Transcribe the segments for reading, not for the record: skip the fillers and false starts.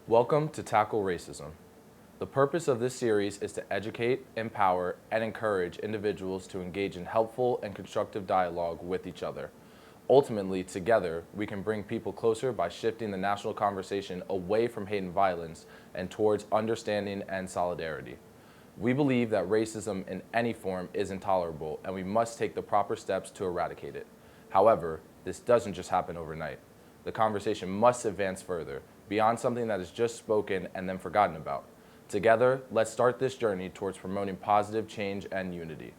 Welcome to Tackle Racism. The purpose of this series is to educate, empower, and encourage individuals to engage in helpful and constructive dialogue with each other. Ultimately, together, we can bring people closer by shifting the national conversation away from hate and violence and towards understanding and solidarity. We believe that racism in any form is intolerable, and we must take the proper steps to eradicate it. However, this doesn't just happen overnight. The conversation must advance further, beyond something that is just spoken and then forgotten about. Together, let's start this journey towards promoting positive change and unity.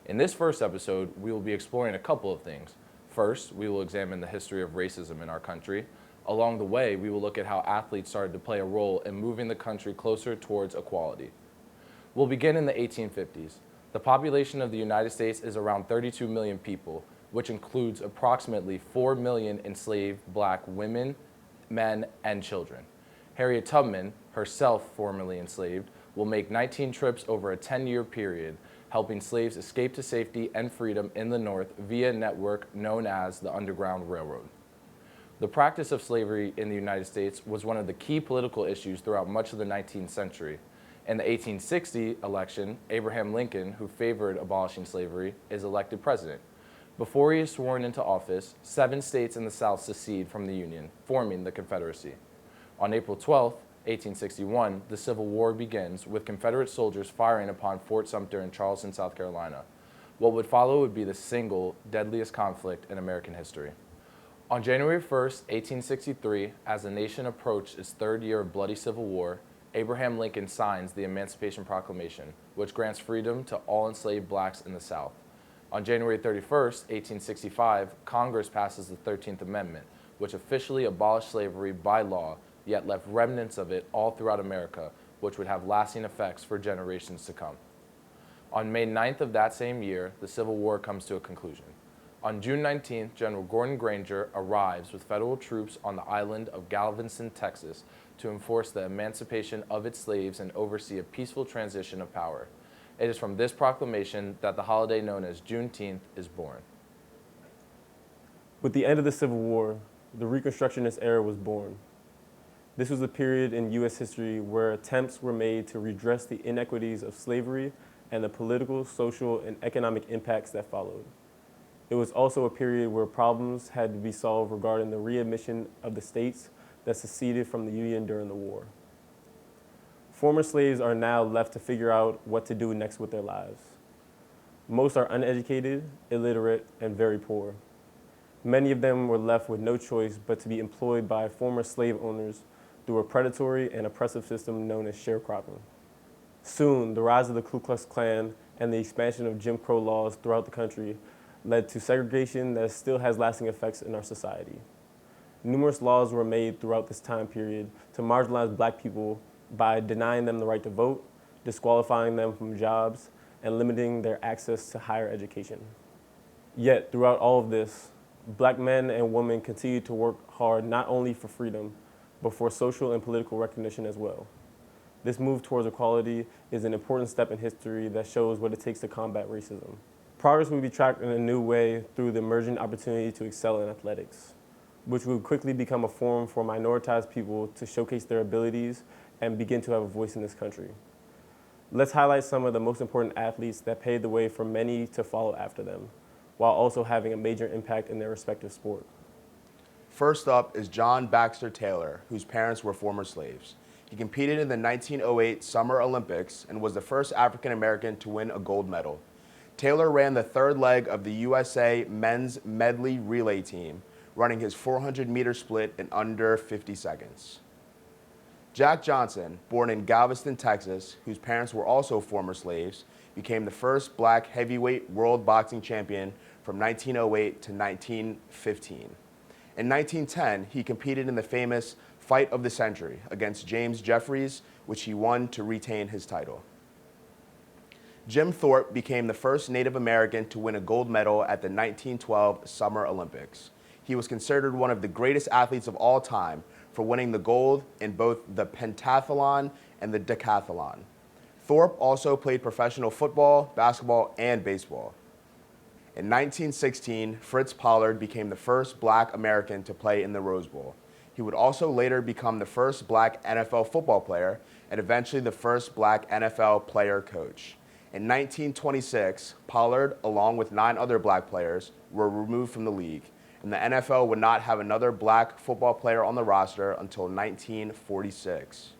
In this first episode, we will be exploring a couple of things. First, we will examine the history of racism in our country. Along the way, we will look at how athletes started to play a role in moving the country closer towards equality. We'll begin in the 1850s. The population of the United States is around 32 million people, which includes approximately 4 million enslaved black women, men, and children. Harriet Tubman, herself formerly enslaved, will make 19 trips over a 10-year period, helping slaves escape to safety and freedom in the North via a network known as the Underground Railroad. The practice of slavery in the United States was one of the key political issues throughout much of the 19th century. In the 1860 election, Abraham Lincoln, who favored abolishing slavery, is elected president. Before he is sworn into office, 7 states in the South secede from the Union, forming the Confederacy. On April 12, 1861, the Civil War begins, with Confederate soldiers firing upon Fort Sumter in Charleston, South Carolina. What would follow would be the single deadliest conflict in American history. On January 1, 1863, as the nation approached its third year of bloody civil war, Abraham Lincoln signs the Emancipation Proclamation, which grants freedom to all enslaved blacks in the South. On January 31, 1865, Congress passes the 13th Amendment, which officially abolished slavery by law, yet left remnants of it all throughout America, which would have lasting effects for generations to come. On May 9th of that same year, the Civil War comes to a conclusion. On June 19th, General Gordon Granger arrives with federal troops on the island of Galveston, Texas, to enforce the emancipation of its slaves and oversee a peaceful transition of power. It is from this proclamation that the holiday known as Juneteenth is born. With the end of the Civil War, the Reconstructionist era was born. This was a period in U.S. history where attempts were made to redress the inequities of slavery and the political, social, and economic impacts that followed. It was also a period where problems had to be solved regarding the readmission of the states that seceded from the Union during the war. Former slaves are now left to figure out what to do next with their lives. Most are uneducated, illiterate, and very poor. Many of them were left with no choice but to be employed by former slave owners through a predatory and oppressive system known as sharecropping. Soon, the rise of the Ku Klux Klan and the expansion of Jim Crow laws throughout the country led to segregation that still has lasting effects in our society. Numerous laws were made throughout this time period to marginalize black people by denying them the right to vote, disqualifying them from jobs, and limiting their access to higher education. Yet, throughout all of this, black men and women continue to work hard not only for freedom, but for social and political recognition as well. This move towards equality is an important step in history that shows what it takes to combat racism. Progress will be tracked in a new way through the emerging opportunity to excel in athletics, which will quickly become a forum for minoritized people to showcase their abilities and begin to have a voice in this country. Let's highlight some of the most important athletes that paved the way for many to follow after them, while also having a major impact in their respective sport. First up is John Baxter Taylor, whose parents were former slaves. He competed in the 1908 Summer Olympics and was the first African American to win a gold medal. Taylor ran the third leg of the USA men's medley relay team, running his 400-meter split in under 50 seconds. Jack Johnson, born in Galveston, Texas, whose parents were also former slaves, became the first black heavyweight world boxing champion from 1908 to 1915. In 1910, he competed in the famous Fight of the Century against James Jeffries, which he won to retain his title. Jim Thorpe became the first Native American to win a gold medal at the 1912 Summer Olympics. He was considered one of the greatest athletes of all time for winning the gold in both the pentathlon and the decathlon. Thorpe also played professional football, basketball, and baseball. In 1916, Fritz Pollard became the first black American to play in the Rose Bowl. He would also later become the first black NFL football player and eventually the first black NFL player coach. In 1926, Pollard, along with 9 other black players, were removed from the league, and the NFL would not have another black football player on the roster until 1946.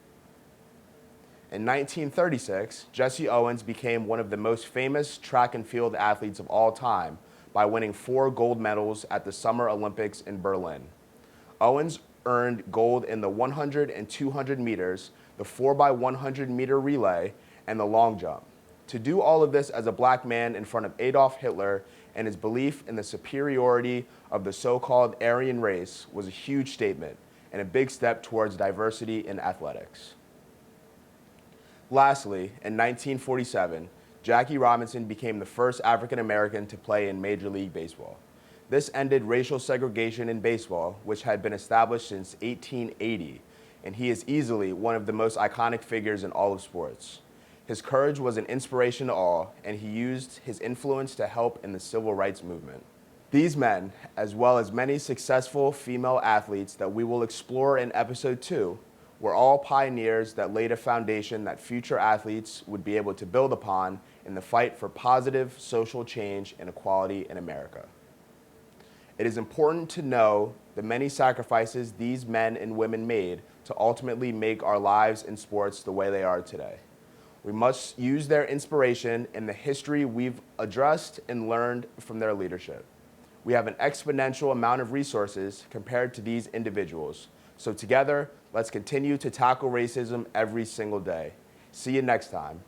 In 1936, Jesse Owens became one of the most famous track and field athletes of all time by winning 4 gold medals at the Summer Olympics in Berlin. Owens earned gold in the 100 and 200 meters, the 4x100 meter relay, and the long jump. To do all of this as a black man in front of Adolf Hitler and his belief in the superiority of the so-called Aryan race was a huge statement and a big step towards diversity in athletics. Lastly, in 1947, Jackie Robinson became the first African American to play in Major League Baseball. This ended racial segregation in baseball, which had been established since 1880, and he is easily one of the most iconic figures in all of sports. His courage was an inspiration to all, and he used his influence to help in the civil rights movement. These men, as well as many successful female athletes that we will explore in episode 2, were all pioneers that laid a foundation that future athletes would be able to build upon in the fight for positive social change and equality in America. It is important to know the many sacrifices these men and women made to ultimately make our lives in sports the way they are today. We must use their inspiration in the history we've addressed and learned from their leadership. We have an exponential amount of resources compared to these individuals. So together, let's continue to tackle racism every single day. See you next time.